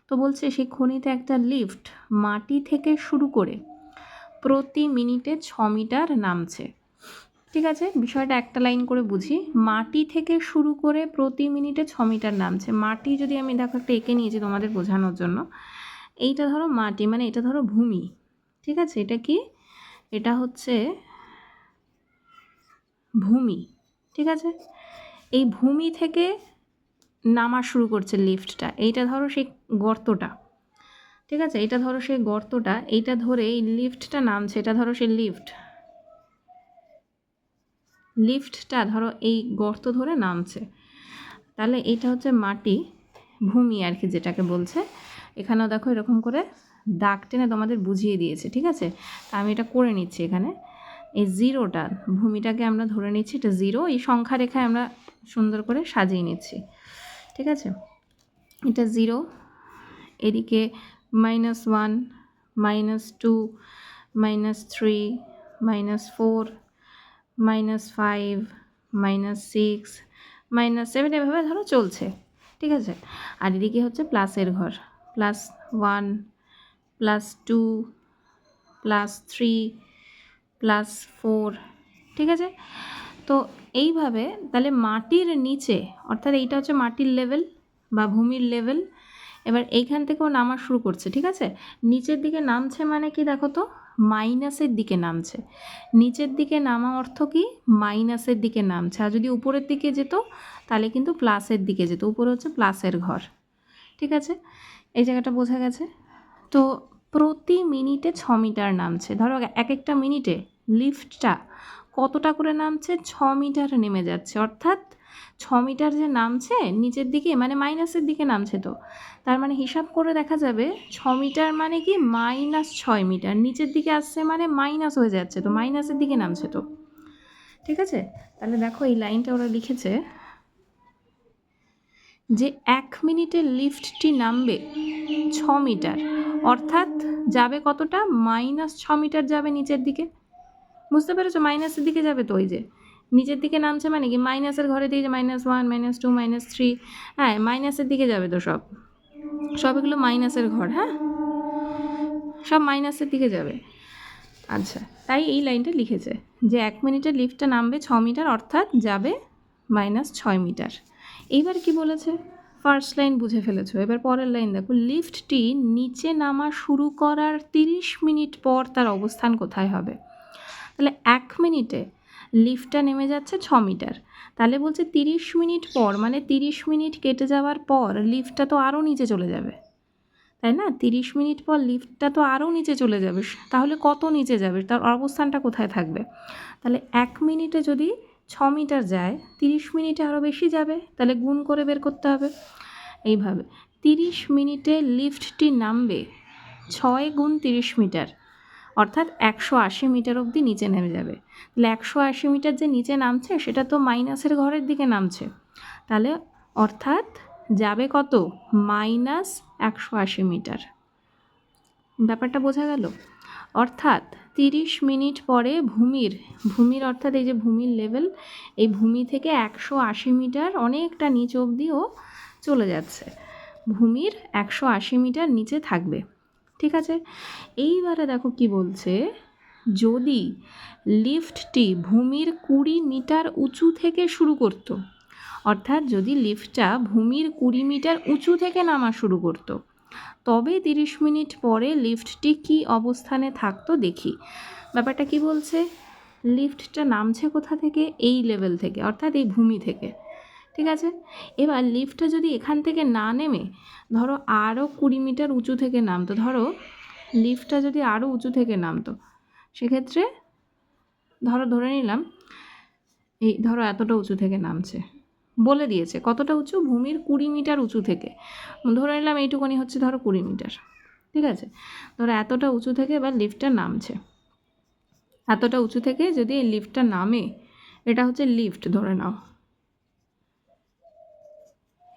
তো বলছে সেই খনিতে একটা লিফট মাটি থেকে শুরু করে প্রতি মিনিটে 6 মিটার নামছে। ঠিক আছে, বিষয়টা একটা লাইন করে বুঝি। মাটি থেকে শুরু করে প্রতি মিনিটে 6 মিটার নামছে। মাটি যদি আমি দেখো একটা এঁকে নিয়েছি তোমাদের বোঝানোর জন্য, এইটা ধরো মাটি, মানে এটা ধরো ভূমি। ঠিক আছে, এটা কি? এটা হচ্ছে ভূমি। ঠিক আছে, এই ভূমি থেকে নামা শুরু করছে লিফটটা। এইটা ধরো সেই গর্তটা। ঠিক আছে, এটা ধরো সেই গর্তটা, এইটা ধরে এই লিফটটা নামছে, এটা ধরো সেই লিফটটা ধরো এই গর্ত ধরে নামছে। তাহলে এটা হচ্ছে মাটি, ভূমি আর কি যেটাকে বলছে। এখানেও দেখো এরকম করে দাগ টেনে তোমাদের বুঝিয়ে দিয়েছে। ঠিক আছে, তা আমি এটা করে নিচ্ছি। এখানে এই জিরোটা, ভূমিটাকে আমরা ধরে নিচ্ছি এটা জিরো, এই সংখ্যা রেখায় আমরা সুন্দর করে সাজিয়ে নিচ্ছি। ঠিক আছে, এটা জিরো, এদিকে -1, -2, -3, -4, -5, -6, -7, এভাবে ধরো চলছে। ঠিক আছে, আর এদিকে হচ্ছে প্লাসের ঘর, +1, +2, +3, +4। ঠিক আছে, তো এইভাবে তাহলে মাটির নিচে, অর্থাৎ এইটা হচ্ছে মাটির লেভেল বা ভূমির লেভেল। এবার এইখান থেকেও নামা শুরু করছে। ঠিক আছে, নিচের দিকে নামছে মানে কি দেখো তো, মাইনাসের দিকে নামছে। নিচের দিকে নামা অর্থ কি? মাইনাসের দিকে নামছে। আর যদি উপরের দিকে যেত তাহলে কিন্তু প্লাসের দিকে যেত, উপরে হচ্ছে প্লাসের ঘর। ঠিক আছে, এই জায়গাটা বোঝা গেছে। তো প্রতি মিনিটে 6 মিটার নামছে। ধরো এক একটা মিনিটে লিফটটা কতটা করে নামছে? 6 মিটার নেমে যাচ্ছে, অর্থাৎ 6 মিটার যে নামছে নিচের দিকে, মানে মাইনাসের দিকে নামছে। তো তার মানে হিসাব করে দেখা যাবে 6 মিটার মানে কি -6 মিটার, নিচের দিকে আসছে মানে মাইনাস হয়ে যাচ্ছে, তো মাইনাসের দিকে নামছে। তো ঠিক আছে, তাহলে দেখো এই লাইনটা ওরা লিখেছে যে 1 মিনিটে লিফটটি নামবে 6 মিটার, অর্থাৎ যাবে কতটা? -6 মিটার যাবে নিচের দিকে। বুঝতে পেরেছো? মাইনাসের দিকে যাবে। তো ওই যে নিচের দিকে নামছে মানে কি, মাইনাসের ঘরে দিয়ে যে -1, -2, -3, হ্যাঁ মাইনাসের দিকে যাবে। তো সব এগুলো মাইনাসের ঘর, হ্যাঁ সব মাইনাসের দিকে যাবে। আচ্ছা, তাই এই লাইনটা লিখেছে যে 1 মিনিটে লিফটটা নামবে 6 মিটার, অর্থাৎ যাবে -6 মিটার। এইবার কি বলেছে? ফার্স্ট লাইন বুঝে ফেলেছো, এবার পরের লাইন দেখো। লিফটটি নিচে নামা শুরু করার 30 মিনিট পর তার অবস্থান কোথায় হবে? তাহলে 1 মিনিটে লিফটটা নেমে যাচ্ছে 6 মিটার, তাহলে বলছে 30 মিনিট পর, মানে 30 মিনিট কেটে যাওয়ার পর লিফটটা তো আরও নিচে চলে যাবে, তাই না? 30 মিনিট পর লিফটটা তো আরও নিচে চলে যাবে, তাহলে কত নিচে যাবে, তার অবস্থানটা কোথায় থাকবে? তাহলে 1 মিনিটে যদি 6 মিটার যায়, 30 মিনিটে আরও বেশি যাবে, তাহলে গুণ করে বের করতে হবে। এইভাবে 30 মিনিটে লিফটটি নামবে 6 গুণ 30 মিটার, অর্থাৎ 180 মিটার অবধি নিচে নেমে যাবে। তাহলে 180 মিটার যে নিচে নামছে সেটা তো মাইনাসের ঘরের দিকে নামছে, তাহলে অর্থাৎ যাবে কত? -180 মিটার। ব্যাপারটা বোঝা গেল? অর্থাৎ 30 মিনিট পরে ভূমির অর্থাৎ এই যে ভূমির লেভেল, এই ভূমি থেকে 180 মিটার অনেকটা নিচ অবধি ও চলে যাচ্ছে, ভূমির 180 মিটার নিচে থাকবে। ঠিক আছে, এইবারে দেখো কি বলছে, যদি লিফটটি ভূমির 20 মিটার উঁচু থেকে শুরু করত, অর্থাৎ যদি লিফটটা ভূমির 20 মিটার উঁচু থেকে নামা শুরু করত, তবে 30 মিনিট পরে লিফটটি কি অবস্থানে থাকতো দেখি। ব্যাপারটা কি বলছে, লিফটটা নামছে কোথা থেকে? এই লেভেল থেকে, অর্থাৎ এই ভূমি থেকে। ঠিক আছে, এবার লিফটটা যদি এখান থেকে না নেমে ধরো আরও 20 মিটার উঁচু থেকে নামতো, ধরো লিফটটা যদি আরও উঁচু থেকে নামতো, সেক্ষেত্রে ধরে নিলাম এই ধরো এতটা উঁচু থেকে নামছে, বলে দিয়েছে কতটা উঁচু, ভূমির 20 মিটার উঁচু থেকে, ধরে নিলাম এইটুকুনি হচ্ছে ধরো 20 মিটার। ঠিক আছে, ধরো এতটা উঁচু থেকে এবার লিফটটা নামছে, এতটা উঁচু থেকে যদি এই লিফটটা নামে, এটা হচ্ছে লিফট ধরে নাও,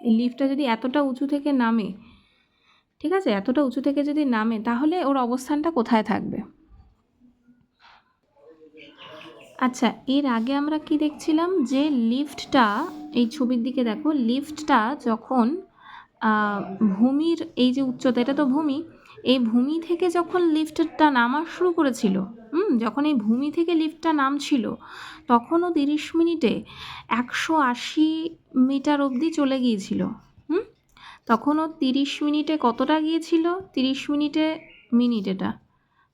এই লিফটটা যদি এতটা উঁচু থেকে নামে, ঠিক আছে, এতটা উঁচু থেকে যদি নামে, তাহলে ওর অবস্থানটা কোথায় থাকবে? আচ্ছা, এর আগে আমরা কি দেখছিলাম, যে লিফটটা, এই ছবির দিকে দেখো, লিফটটা যখন ভূমির এই যে উচ্চতা, এটা তো ভূমি, এই ভূমি থেকে যখন লিফটটা নামা শুরু করেছিল, যখন এই ভূমি থেকে লিফটটা নামছিল, তখনও 30 মিনিটে 180 মিটার অবধি চলে গিয়েছিল। তখনও 30 মিনিটে কতটা গিয়েছিল? 30 মিনিটে, এটা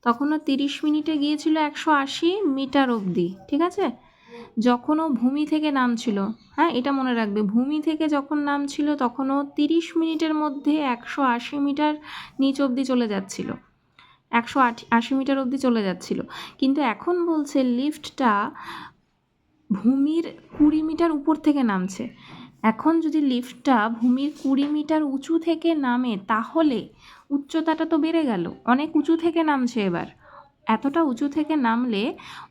তখনও 30 মিনিটে গিয়েছিল 180 মিটার অবধি। ঠিক আছে, যখনও ভূমি থেকে নামছিল, হ্যাঁ এটা মনে রাখবে, ভূমি থেকে যখন নামছিল তখনও 30 মিনিটের মধ্যে 180 মিটার নিচ অবধি চলে যাচ্ছিল, 180 মিটার অবধি চলে যাচ্ছিল। কিন্তু এখন বলছে লিফটটা ভূমির 20 মিটার উপর থেকে নামছে। এখন যদি লিফটটা ভূমির 20 মিটার উঁচু থেকে নামে, তাহলে উচ্চতাটা তো বেড়ে গেল, অনেক উঁচু থেকে নামছে। এবার এতটা উঁচু থেকে নামলে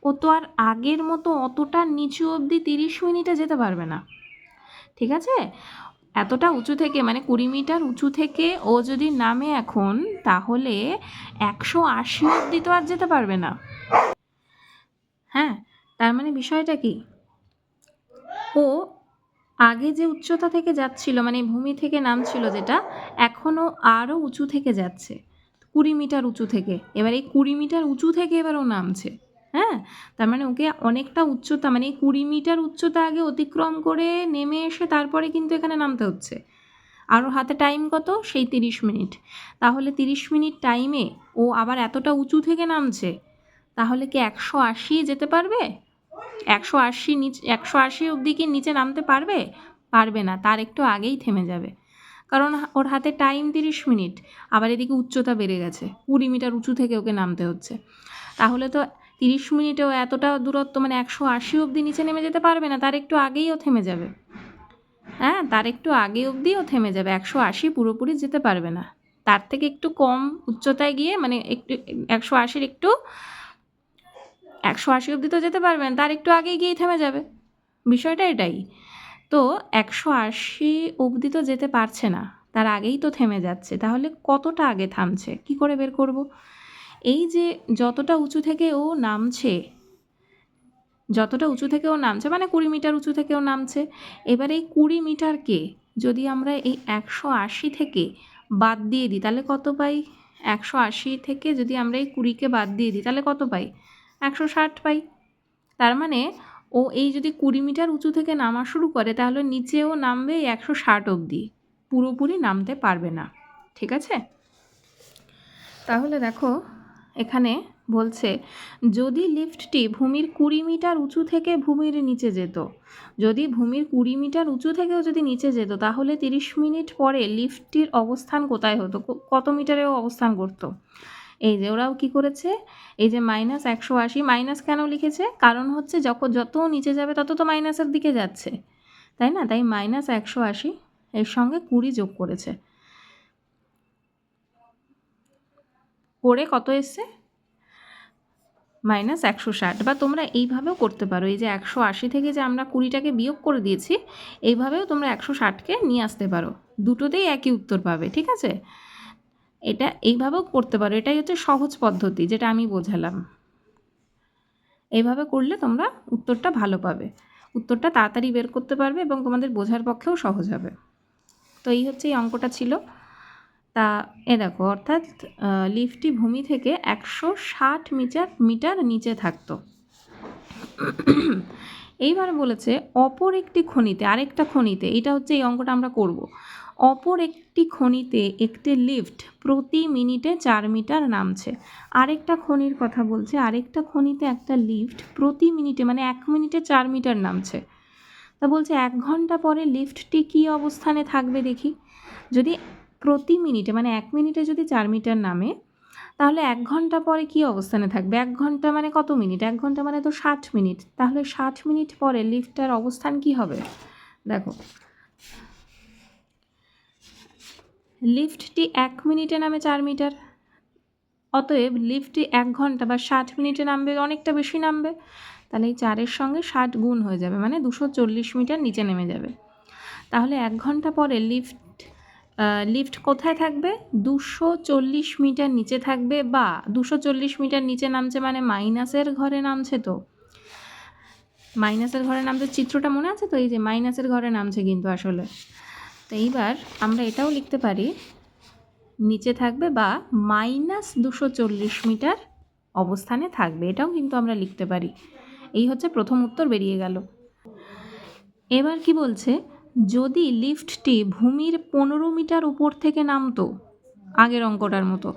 ও তো আর আগের মতো অতটা নিচু অবধি 30 মিনিটে যেতে পারবে না। ঠিক আছে, এতটা উঁচু থেকে, মানে 20 মিটার উঁচু থেকে ও যদি নামে এখন, তাহলে 180 অবধি তো আর যেতে পারবে না। হ্যাঁ, তার মানে বিষয়টা কি, ও আগে যে উচ্চতা থেকে যাচ্ছিল, মানে ভূমি থেকে নামছিল যেটা, এখনও আরও উঁচু থেকে যাচ্ছে, 20 মিটার উঁচু থেকে। এবার এই 20 মিটার উঁচু থেকে এবার ও নামছে। হ্যাঁ, তার মানে ওকে অনেকটা উচ্চতা, মানে 20 মিটার উচ্চতা আগে অতিক্রম করে নেমে এসে তারপরে কিন্তু এখানে নামতে হচ্ছে। আর ওর হাতে টাইম কত? সেই 30 মিনিট। তাহলে 30 মিনিট টাইমে ও আবার এতটা উঁচু থেকে নামছে, তাহলে কি 180 যেতে পারবে? 180 অবধি কি নিচে নামতে পারবে? পারবে না, তার একটু আগেই থেমে যাবে, কারণ ওর হাতে টাইম 30 মিনিট, আবার এদিকে উচ্চতা বেড়ে গেছে, 20 মিটার উঁচু থেকে ওকে নামতে হচ্ছে। তাহলে তো 30 মিনিটেও এতটা দূরত্ব, মানে 180 অবধি নিচে নেমে যেতে পারবে না, তার একটু আগেই ও থেমে যাবে। হ্যাঁ, তার একটু আগে অবধি ও থেমে যাবে, 180 পুরোপুরি যেতে পারবে না, তার থেকে একটু কম উচ্চতায় গিয়ে, মানে একটু 180 একটু 180 অবধি তো যেতে পারবেন, তার একটু আগে গিয়েই থেমে যাবে। বিষয়টা এটাই তো, 180 অবধি তো যেতে পারছে না, তার আগেই তো থেমে যাচ্ছে, তাহলে কতটা আগে থামছে কি করে বের করব? এই যে যতটা উঁচু থেকে ও নামছে, মানে 20 মিটার উঁচু থেকে ও নামছে, এবার এই 20 মিটারকে যদি আমরা এই 180 থেকে বাদ দিয়ে দিই, তাহলে কত পাই? 180 থেকে যদি আমরা এই 20কে বাদ দিয়ে দিই, তাহলে কত পাই? 160 পাই। তার মানে ও এই যদি 20 মিটার উঁচু থেকে নামা শুরু করে, তাহলে নিচেও নামবে 160 অবধি, পুরোপুরি নামতে পারবে না। ঠিক আছে, তাহলে দেখো এখানে বলছে যদি লিফটটি ভূমির 20 মিটার উঁচু থেকে ভূমির নিচে যেত, যদি ভূমির 20 মিটার উঁচু থেকেও যদি নিচে যেত, তাহলে 30 মিনিট পরে লিফটটির অবস্থান কোথায় হতো, কত মিটারেও অবস্থান করত। এই যে ওরাও কি করেছে, এই যে -180, মাইনাস কেন লিখেছে, কারণ হচ্ছে যত নিচে যাবে তত তো মাইনাসের দিকে যাচ্ছে, তাই না? তাই -180 এর সঙ্গে 20 যোগ করেছে, করে কত এসছে, -160। বা তোমরা এইভাবেও করতে পারো, এই যে 180 থেকে যে আমরা 20টাকে বিয়োগ করে দিয়েছি, এইভাবেও তোমরা 160কে নিয়ে আসতে পারো, দুটোতেই একই উত্তর পাবে, ঠিক আছে? এটা এইভাবেও করতে পারো, এটাই হচ্ছে সহজ পদ্ধতি যেটা আমি বোঝালাম। এইভাবে করলে তোমরা উত্তরটা ভালো পাবে, উত্তরটা তাড়াতাড়ি বের করতে পারবে এবং তোমাদের বোঝার পক্ষেও সহজ হবে। তো এই হচ্ছে এই অঙ্কটা ছিল। তা দেখো, অর্থাৎ লিফটটি ভূমি থেকে 160 মিটার নিচে থাকতো। এইবার বলেছে অপর একটি খনিতে, আরেকটা খনিতে, এটা হচ্ছে এই অঙ্কটা আমরা করব। অপর একটি খনিতে একটি লিফট প্রতি মিনিটে 4 মিটার নামছে। আরেকটা খনির কথা বলছে, আরেকটা খনিতে একটা লিফট প্রতি মিনিটে মানে 1 মিনিটে 4 মিটার নামছে। তা বলছে 1 ঘন্টা পরে লিফটটি কী অবস্থানে থাকবে দেখি। যদি প্রতি মিনিটে মানে 1 মিনিটে যদি 4 মিটার নামে, তাহলে 1 ঘন্টা পরে কী অবস্থানে থাকবে। 1 ঘন্টা মানে কত মিনিট, 1 ঘন্টা মানে তো 60 মিনিট, তাহলে 60 মিনিট পরে লিফটটার অবস্থান কি হবে। দেখো, লিফটটি 1 মিনিটে নামে 4 মিটার, অতএব লিফটটি 1 ঘন্টা বা 60 মিনিটে নামবে, অনেকটা বেশি নামবে। তাহলে এই 4-এর সঙ্গে 60 গুণ হয়ে যাবে, মানে 240 মিটার নিচে নেমে যাবে। তাহলে 1 ঘন্টা পরে লিফট কোথায় থাকবে, 240 মিটার নিচে থাকবে, বা 240 মিটার নিচে নামছে মানে মাইনাসের ঘরে নামছে। তো মাইনাসের ঘরে নামছে, চিত্রটা মনে আছে তো, এই যে মাইনাসের ঘরে নামছে কিন্তু আসলে। তো এইবার আমরা এটাও লিখতে পারি নিচে থাকবে বা -240 মিটার অবস্থানে থাকবে, এটাও কিন্তু আমরা লিখতে পারি। এই হচ্ছে প্রথম উত্তর বেরিয়ে গেল। এবার কি বলছে, যদি লিফটটি ভূমির 15 মিটার উপর থেকে নামতো, আগের অঙ্কটার মতো,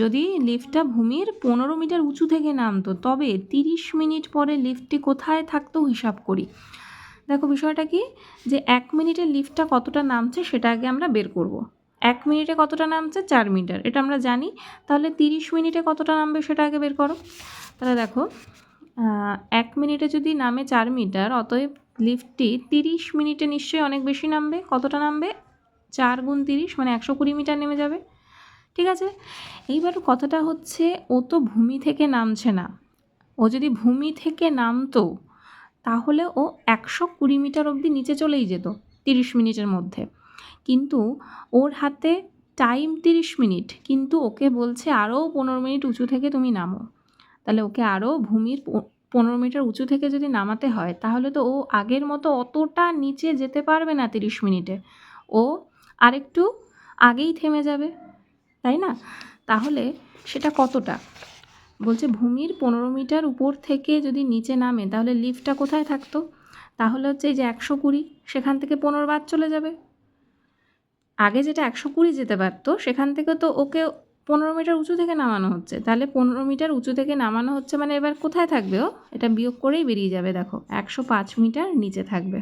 যদি লিফটটা ভূমির 15 মিটার উঁচু থেকে নামতো, তবে 30 মিনিট পরে লিফটটি কোথায় থাকতো হিসাব করি। দেখো বিষয়টা কি, যে 1 মিনিটে লিফটটা কতটা নামছে সেটা আগে আমরা বের করব। 1 মিনিটে কতটা নামছে, 4 মিটার, এটা আমরা জানি। তাহলে 30 মিনিটে কতটা নামবে সেটা আগে বের করো। তাহলে দেখো, 1 মিনিটে যদি নামে 4 মিটার, অতএব লিফটটি 30 মিনিটে নিশ্চয়ই অনেক বেশি নামবে। কতটা নামবে, 4 গুণ 30 মানে 120 মিটার নেমে যাবে, ঠিক আছে? এইবার কথাটা হচ্ছে, ও তো ভূমি থেকে নামছে না, ও যদি ভূমি থেকে নামতো তাহলে ও 120 মিটার অবধি নিচে চলেই যেত 30 মিনিটের মধ্যে, কিন্তু ওর হাতে টাইম 30 মিনিট, কিন্তু ওকে বলছে আরও 15 মিনিট উঁচু থেকে তুমি নামো। তাহলে ওকে আরও ভূমির 15 মিটার উঁচু থেকে যদি নামাতে হয়, তাহলে তো ও আগের মতো অতটা নিচে যেতে পারবে না 30 মিনিটে, ও আরেকটু আগেই থেমে যাবে, তাই না? তাহলে সেটা কতটা, বলছে ভূমির 15 মিটার উপর থেকে যদি নিচে নামে, তাহলে লিফটটা কোথায় থাকতো, তাহলে হচ্ছে এই যে 120, সেখান থেকে 15 বাদ চলে যাবে। আগে যেটা 120 যেতে পারতো, সেখান থেকে তো ওকে 15 মিটার উঁচু থেকে নামানো হচ্ছে, তাহলে 15 মিটার উঁচু থেকে নামানো হচ্ছে মানে এবার কোথায় থাকবে ও, এটা বিয়োগ করেই বেরিয়ে যাবে। দেখো 105 মিটার নিচে থাকবে,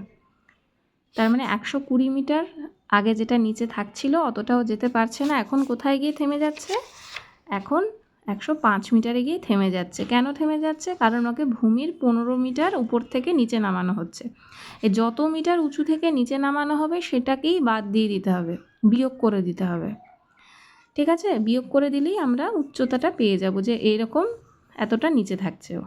তার মানে 120 মিটার আগে যেটা নিচে থাকছিল অতটাও যেতে পারছে না, এখন কোথায় গিয়ে থেমে যাচ্ছে, এখন 105 মিটারে গিয়ে থেমে যাচ্ছে। কেন থেমে যাচ্ছে, কারণ ওকে ভূমির 15 মিটার উপর থেকে নিচে নামানো হচ্ছে। এই যত মিটার উঁচু থেকে নিচে নামানো হবে সেটাকেই বাদ দিয়ে দিতে হবে, বিয়োগ করে দিতে হবে, ঠিক আছে? বিয়োগ করে দিলেই আমরা উচ্চতাটা পেয়ে যাব, যে এইরকম এতটা নিচে থাকছে ও।